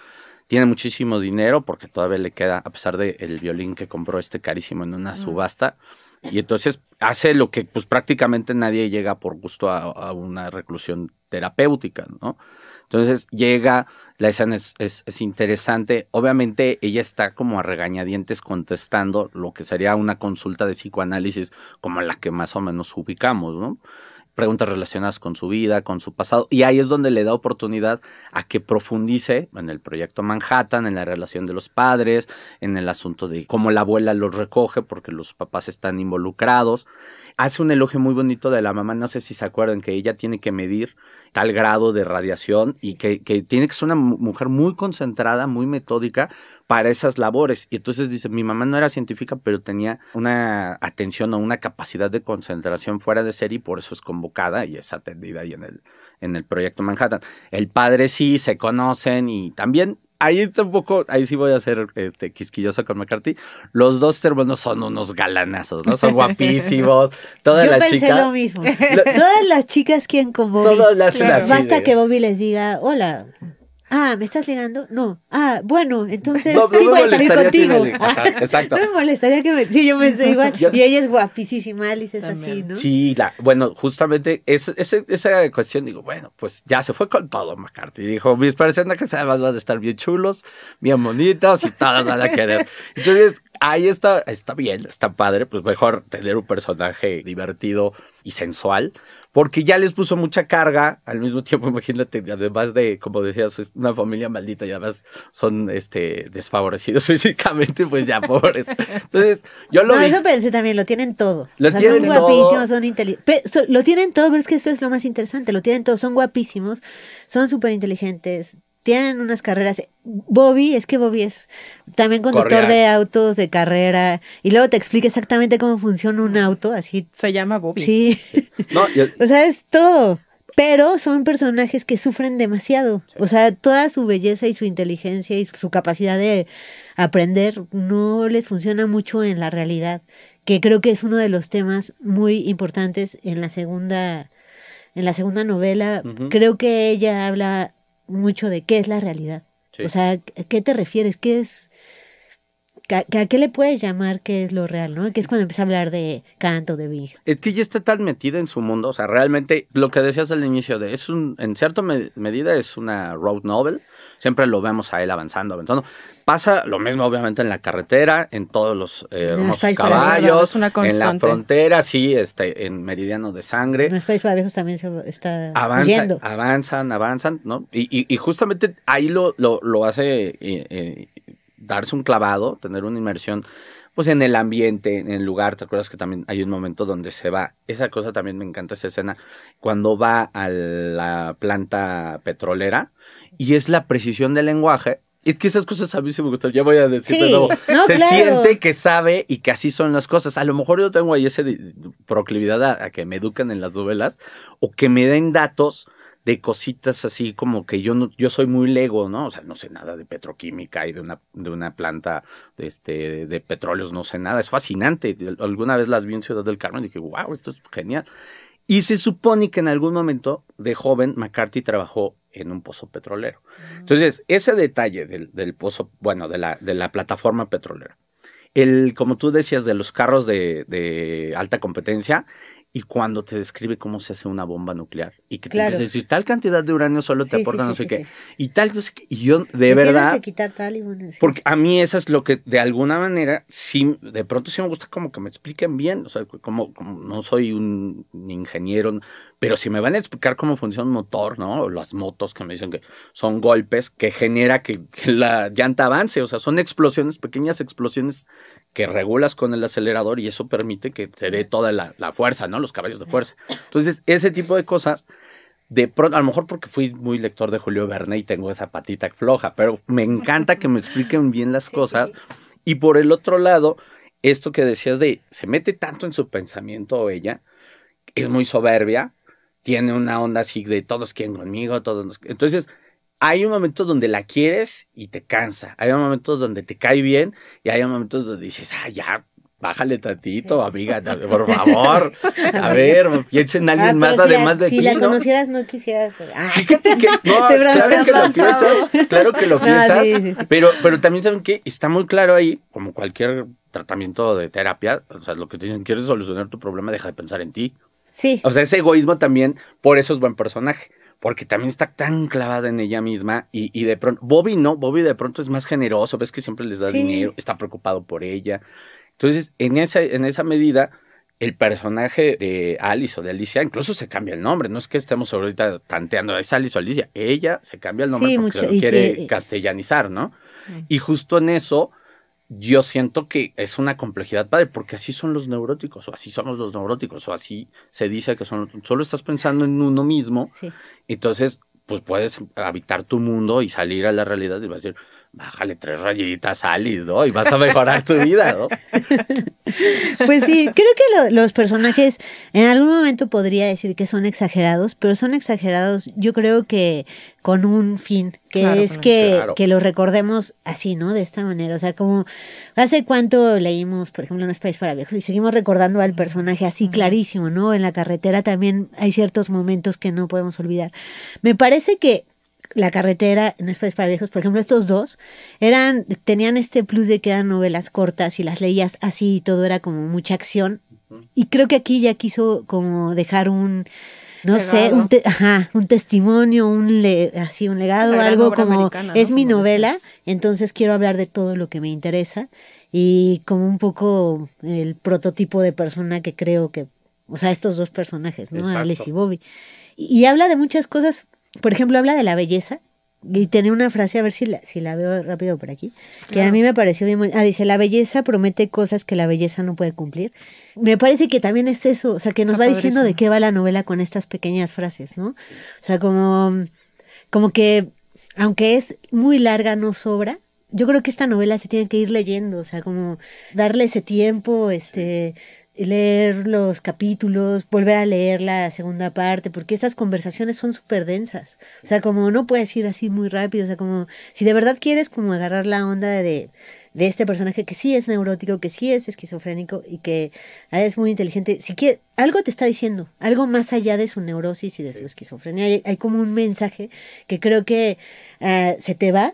Tiene muchísimo dinero porque todavía le queda, a pesar del violín que compró carísimo en una subasta. Y entonces hace lo que pues prácticamente nadie llega por gusto a una reclusión terapéutica, ¿no? Entonces llega, la escena es interesante. Obviamente ella está como a regañadientes contestando lo que sería una consulta de psicoanálisis como la que más o menos ubicamos, ¿no? Preguntas relacionadas con su vida, con su pasado, y ahí es donde le da oportunidad a que profundice en el proyecto Manhattan, en la relación de los padres, en el asunto de cómo la abuela los recoge porque los papás están involucrados. Hace un elogio muy bonito de la mamá, no sé si se acuerdan, que ella tiene que medir tal grado de radiación y que tiene que ser una mujer muy concentrada, muy metódica para esas labores. Y entonces dice, mi mamá no era científica, pero tenía una atención o una capacidad de concentración fuera de serie y por eso es convocada y es atendida ahí en el proyecto Manhattan. El padre sí, se conocen y también ahí tampoco, ahí sí voy a ser quisquilloso con McCarthy. Los dos hermanos son unos galanazos, ¿no? Son guapísimos. Todas Yo las pensé chicas. lo mismo. Todas las chicas quieren con Bobby. Todas las hacen así. Basta que Bobby les diga, hola. Ah, ¿me estás ligando? No. Ah, bueno, entonces No, sí me voy a salir molestaría contigo. Ajá, exacto. No me molestaría que me... Sí, yo pensé igual. Y ella es guapísima, Alice es así, ¿no? Sí, bueno, justamente esa cuestión, digo, bueno, pues ya se fue con todo McCarthy. Dijo, mis personajes además van a estar bien chulos, bien bonitos y todas van a querer. Entonces, ahí está bien, está padre, pues mejor tener un personaje divertido y sensual, porque ya les puso mucha carga, al mismo tiempo, imagínate, además de, como decías, pues, una familia maldita y además son desfavorecidos físicamente, pues ya pobres. Entonces, yo lo vi. Eso pensé también, lo tienen todo. Lo tienen son guapísimos, son inteligentes. Lo tienen todo, pero es que eso es lo más interesante, lo tienen todo, son guapísimos, son súper inteligentes, tienen unas carreras. Bobby es también conductor de autos de carrera y luego te explica exactamente cómo funciona un auto, así. Se llama Bobby. Sí. No, o sea, es todo. Pero son personajes que sufren demasiado. Sí. O sea, toda su belleza y su inteligencia y su capacidad de aprender no les funciona mucho en la realidad, que creo que es uno de los temas muy importantes en la segunda novela. Creo que ella habla mucho de qué es la realidad. Sí. O sea, ¿a qué te refieres? ¿Qué es? ¿A qué le puedes llamar qué es lo real, no? Que es cuando empieza a hablar de Kant o de Big. Es que ya está tan metida en su mundo, o sea, realmente lo que decías al inicio en cierta medida es una road novel, siempre lo vemos a él avanzando. Pasa lo mismo obviamente en la carretera, en todos los hermosos caballos, en la frontera, sí, en Meridiano de Sangre. En los Países para Viejos también se está yendo. Avanzan, ¿no? Y justamente ahí lo hace darse un clavado, tener una inmersión pues en el ambiente, en el lugar. ¿Te acuerdas que también hay un momento donde se va? Esa cosa también me encanta, esa escena, cuando va a la planta petrolera y es la precisión del lenguaje. Es que esas cosas a mí sí me gustan, ya voy a decir de nuevo. Se siente que sabe y que así son las cosas. A lo mejor yo tengo ahí esa proclividad a que me eduquen en las novelas o que me den datos de cositas así como que yo soy muy lego, ¿no? O sea, no sé nada de petroquímica y de una planta de petróleos, no sé nada. Es fascinante. Alguna vez las vi en Ciudad del Carmen y dije, wow, esto es genial. Y se supone que en algún momento de joven McCarthy trabajó en un pozo petrolero. Entonces, ese detalle del pozo, bueno, de la plataforma petrolera, como tú decías, de los carros de alta competencia, y cuando te describe cómo se hace una bomba nuclear y que te empieza a decir tal cantidad de uranio solo te aporta no sé qué y tal, no sé qué. Y yo de verdad que quitar tal y bueno, porque a mí eso es lo que de alguna manera sí, de pronto sí me gusta como que me expliquen bien, o sea, como no soy un ingeniero, pero si me van a explicar cómo funciona un motor, ¿no? O las motos que me dicen que son golpes que genera que la llanta avance, o sea, son explosiones, pequeñas explosiones que regulas con el acelerador y eso permite que se dé toda la fuerza, ¿no? Los caballos de fuerza. Entonces, ese tipo de cosas, de pronto, a lo mejor porque fui muy lector de Julio Verne y tengo esa patita floja, pero me encanta que me expliquen bien las cosas. Y por el otro lado, esto que decías se mete tanto en su pensamiento ella, es muy soberbia, tiene una onda así de todos quieren conmigo, entonces hay un momento donde la quieres y te cansa. Hay momentos donde te cae bien y hay momentos donde dices, ya, bájale tantito, amiga, por favor. A ver, piensa en alguien más además de ti. Si la conocieras, no quisieras. Fíjate que, claro que lo piensas, sí. Pero también saben que está muy claro ahí, como cualquier tratamiento de terapia, o sea, lo que te dicen, quieres solucionar tu problema, deja de pensar en ti. Sí. O sea, ese egoísmo también, por eso es buen personaje. Porque también está tan clavada en ella misma y de pronto, Bobby de pronto es más generoso, ves que siempre les da dinero, está preocupado por ella. Entonces, en esa medida, el personaje de Alice o de Alicia incluso se cambia el nombre, no es que estemos ahorita tanteando, es Alice o Alicia, ella se cambia el nombre porque lo quiere castellanizar, ¿no? Y justo en eso, yo siento que es una complejidad padre, porque así son los neuróticos, o así somos los neuróticos, o así se dice que solo estás pensando en uno mismo, entonces pues puedes habitar tu mundo y salir a la realidad y vas a decir, bájale 3 rayitas, Alice, ¿no? Y vas a mejorar tu vida, ¿no? Pues sí, creo que los personajes en algún momento podría decir que son exagerados, pero son exagerados yo creo que con un fin, que lo recordemos así, ¿no? De esta manera, o sea, como hace cuánto leímos, por ejemplo, No es país para viejos y seguimos recordando al personaje así clarísimo, ¿no? En la carretera también hay ciertos momentos que no podemos olvidar. Me parece que La carretera, No es país para viejos, por ejemplo, estos dos tenían este plus de que eran novelas cortas y las leías así y todo era como mucha acción. Y creo que aquí ya quiso como dejar un testimonio, un legado, algo como es mi novela, entonces quiero hablar de todo lo que me interesa y como un poco el prototipo de persona que creo que, o sea, estos dos personajes, ¿no? Exacto. Alice y Bobby. Y habla de muchas cosas. Por ejemplo, habla de la belleza y tenía una frase, a ver si la veo rápido por aquí, que a mí me pareció bien. Dice, la belleza promete cosas que la belleza no puede cumplir. Me parece que también es eso, o sea, que nos va diciendo de qué va la novela con estas pequeñas frases, ¿no? O sea, como que, aunque es muy larga, no sobra. Yo creo que esta novela se tiene que ir leyendo, o sea, como darle ese tiempo, leer los capítulos, volver a leer la segunda parte, porque esas conversaciones son súper densas. O sea, como no puedes ir así muy rápido, o sea, como si de verdad quieres como agarrar la onda de este personaje que sí es neurótico, que sí es esquizofrénico y que es muy inteligente, si quiere, algo te está diciendo, algo más allá de su neurosis y de su esquizofrenia. Hay como un mensaje que creo que se te va,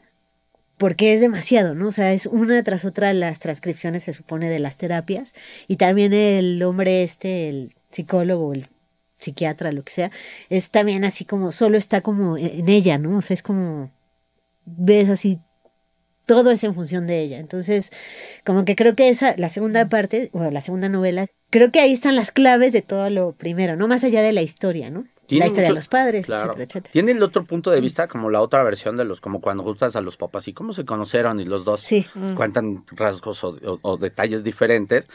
porque es demasiado, ¿no? O sea, es una tras otra las transcripciones, se supone, de las terapias, y también el hombre el psicólogo, el psiquiatra, lo que sea, es también así como, solo está como en ella, ¿no? O sea, es como, ves así, todo es en función de ella. Entonces, como que creo que la segunda parte, o la segunda novela, creo que ahí están las claves de todo lo primero, ¿no? Más allá de la historia, ¿no? la historia de los padres, claro, etcétera, etcétera. Tiene el otro punto de vista, como la otra versión de como cuando gustas a los papás y cómo se conocieron y los dos cuentan rasgos o detalles diferentes.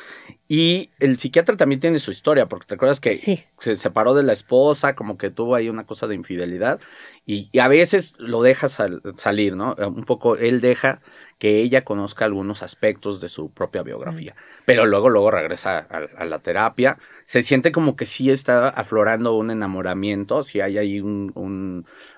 Y el psiquiatra también tiene su historia, porque te acuerdas que se separó de la esposa, como que tuvo ahí una cosa de infidelidad y a veces lo deja salir, ¿no? Un poco él deja que ella conozca algunos aspectos de su propia biografía, pero luego regresa a la terapia. Se siente como que sí está aflorando un enamoramiento, si hay ahí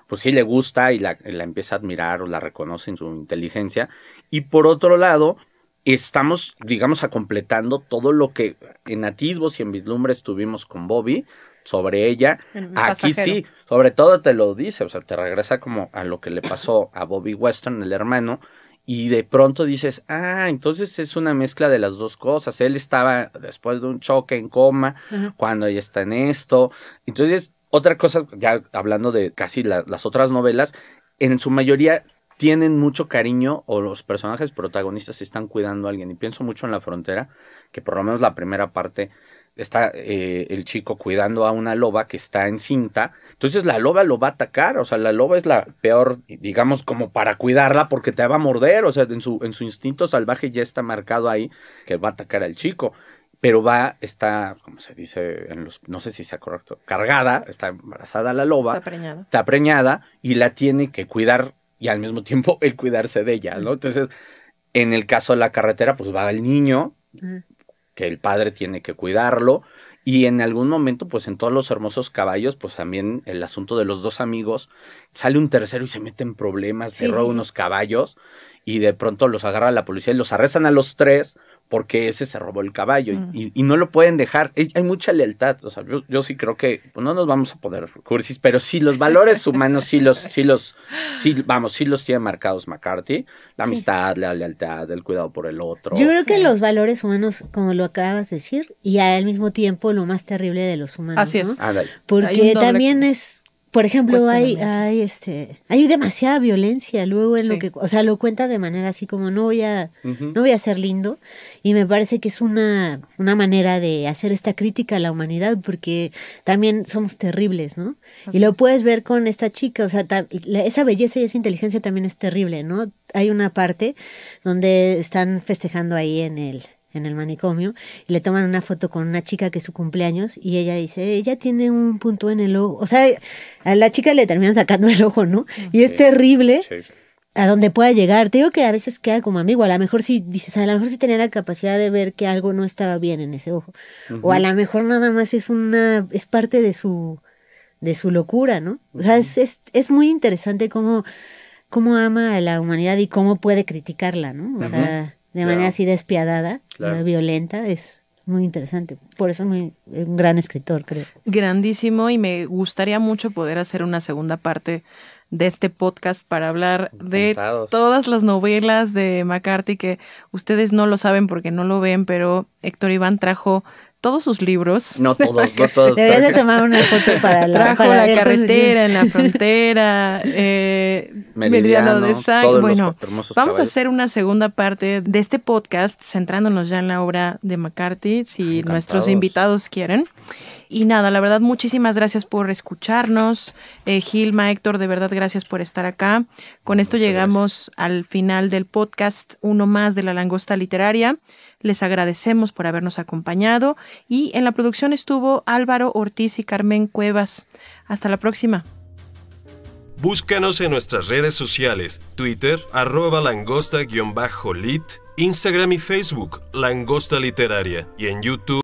pues sí le gusta y la empieza a admirar o la reconoce en su inteligencia. Y por otro lado, estamos, digamos, completando todo lo que en atisbos y en vislumbres tuvimos con Bobby sobre ella. Aquí sí, sobre todo te lo dice, o sea, te regresa como a lo que le pasó a Bobby Western, el hermano, y de pronto dices, entonces es una mezcla de las dos cosas. Él estaba después de un choque en coma, cuando ella está en esto. Entonces, otra cosa, ya hablando de casi las otras novelas, en su mayoría tienen mucho cariño o los personajes protagonistas están cuidando a alguien. Y pienso mucho en La Frontera, que por lo menos la primera parte está el chico cuidando a una loba que está encinta. Entonces la loba lo va a atacar, o sea, la loba es la peor, digamos, como para cuidarla porque te va a morder, o sea, en su instinto salvaje ya está marcado ahí que va a atacar al chico, pero está, como se dice, no sé si sea correcto, cargada, está embarazada la loba, está preñada y la tiene que cuidar y al mismo tiempo el cuidarse de ella, ¿no? Entonces, en el caso de La Carretera, pues va el niño, que el padre tiene que cuidarlo, y en algún momento, pues en Todos los hermosos caballos, pues también el asunto de los dos amigos, sale un tercero y se mete en problemas, se roba unos caballos, y de pronto los agarra la policía y los arrestan a los tres, porque ese se robó el caballo, y no lo pueden dejar. Hay mucha lealtad, o sea, yo sí creo que pues, no nos vamos a poner cursis, pero sí los valores humanos sí los tiene marcados McCarthy, la amistad, la lealtad, el cuidado por el otro. Yo creo que los valores humanos, como lo acabas de decir, y al mismo tiempo lo más terrible de los humanos, así es, ¿no? Porque también es, por ejemplo, hay demasiada violencia luego en lo que, o sea, lo cuenta de manera así como no voy a ser lindo, y me parece que es una manera de hacer esta crítica a la humanidad, porque también somos terribles, ¿no? Y lo puedes ver con esta chica, o sea, esa belleza y esa inteligencia también es terrible, ¿no? Hay una parte donde están festejando ahí en el manicomio, y le toman una foto con una chica que es su cumpleaños, y ella dice, ella tiene un punto en el ojo, o sea, a la chica le terminan sacando el ojo, ¿no? Y es terrible a donde pueda llegar. Te digo que a veces queda como amigo, a lo mejor sí dices, a lo mejor sí tenía la capacidad de ver que algo no estaba bien en ese ojo, o a lo mejor nada más es parte de su locura, ¿no? O sea, es muy interesante cómo ama a la humanidad y cómo puede criticarla, ¿no? O sea, de manera así despiadada, violenta, es muy interesante. Por eso es un gran escritor, creo. Grandísimo, y me gustaría mucho poder hacer una segunda parte de este podcast para hablar de todas las novelas de McCarthy, que ustedes no lo saben porque no lo ven, pero Héctor Iván trajo todos sus libros. No todos. Deberías de tomar una foto para La Carretera, En la Frontera, Meridiano de Sangre. Bueno, vamos a hacer una segunda parte de este podcast, centrándonos ya en la obra de McCarthy, si nuestros invitados quieren. Y nada, la verdad, muchísimas gracias por escucharnos. Gilma, Héctor, de verdad, gracias por estar acá. Con esto llegamos al final del podcast, uno más de La Langosta Literaria. Les agradecemos por habernos acompañado, y en la producción estuvo Álvaro Ortiz y Carmen Cuevas. Hasta la próxima. Búscanos en nuestras redes sociales, Twitter, @langosta_lit, Instagram y Facebook, Langosta Literaria, y en YouTube.